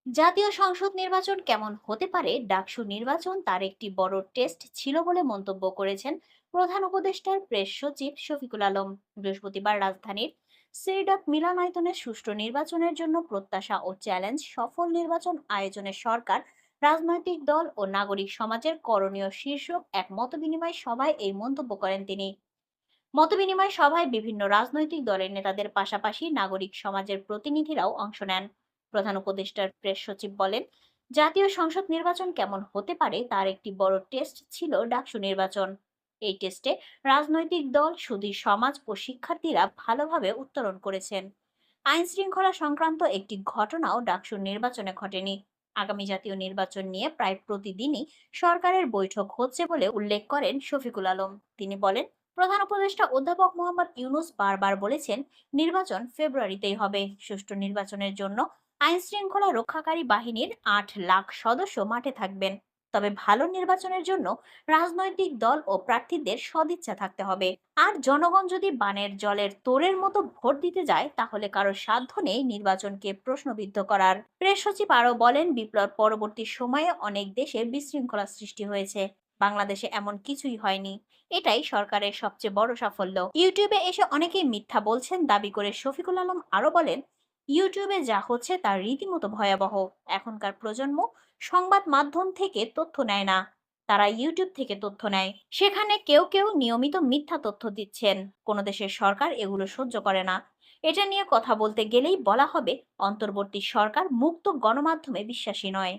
জাতীয় সংসদ নির্বাচন কেমন হতে পারে, ডাকসু নির্বাচন তার একটি বড় টেস্ট ছিল বলে মন্তব্য করেছেন প্রধান উপদেষ্টার প্রেস সচিব শফিকুল আলম। বৃহস্পতিবার রাজধানীর সিরডাক মিলনায়তনে সুষ্ঠু নির্বাচনের জন্য প্রত্যাশা ও চ্যালেঞ্জ, সফল নির্বাচন আয়োজনে সরকার, রাজনৈতিক দল ও নাগরিক সমাজের করণীয় শীর্ষক এক মতবিনিময় সভায় এই মন্তব্য করেন তিনি। মতবিনিময় সভায় বিভিন্ন রাজনৈতিক দলের নেতাদের পাশাপাশি নাগরিক সমাজের প্রতিনিধিরাও অংশ নেন। প্রধান উপদেষ্টার প্রেস সচিব বলেন, জাতীয় সংসদ নির্বাচন কেমন হতে পারে তার একটি বড় টেস্ট ছিল ডাকসু নির্বাচন। এই টেস্টে রাজনৈতিক দল, সুধী সমাজ ও শিক্ষার্থীরা ভালোভাবে উত্তরণ করেছেন। আইন শৃঙ্খলা সংক্রান্ত একটি ঘটনাও ডাকসুর নির্বাচনে ঘটেনি। আগামী জাতীয় নির্বাচন নিয়ে প্রায় প্রতিদিনই সরকারের বৈঠক হচ্ছে বলে উল্লেখ করেন শফিকুল আলম। তিনি বলেন, প্রধান উপদেষ্টা অধ্যাপক মোহাম্মদ ইউনূস বারবার বলেছেন নির্বাচন ফেব্রুয়ারিতেই হবে। সুষ্ঠু নির্বাচনের জন্য আইন শৃঙ্খলা রক্ষাকারী বাহিনীর ৮ লাখ সদস্য মাঠে থাকবেন। তবে ভালো নির্বাচনের জন্য রাজনৈতিক দল ও প্রার্থীদের সদিচ্ছা থাকতে হবে। আর জনগণ যদি বানের জলের তোড়ের মতো ভোট দিতে যায়, তাহলে কারো সাধ্য নেই নির্বাচনকে প্রশ্নবিদ্ধ করার। প্রেস সচিব আরো বলেন, বিপ্লব পরবর্তী সময়ে অনেক দেশে বিশৃঙ্খলা সৃষ্টি হয়েছে, বাংলাদেশে এমন কিছুই হয়নি। এটাই সরকারের সবচেয়ে বড় সাফল্য। ইউটিউবে এসে অনেকেই মিথ্যা বলছেন দাবি করে শফিকুল আলম আরো বলেন, ইউটিউবে যা হচ্ছে তা রীতিমতো ভয়াবহ। এখনকার প্রজন্ম সংবাদ মাধ্যম থেকে তথ্য নেয় না, তারা ইউটিউব থেকে তথ্য নেয়। সেখানে কেউ কেউ নিয়মিত মিথ্যা তথ্য দিচ্ছেন। কোন দেশের সরকার এগুলো সহ্য করে না। এটা নিয়ে কথা বলতে গেলেই বলা হবে অন্তর্বর্তী সরকার মুক্ত গণমাধ্যমে বিশ্বাসী নয়।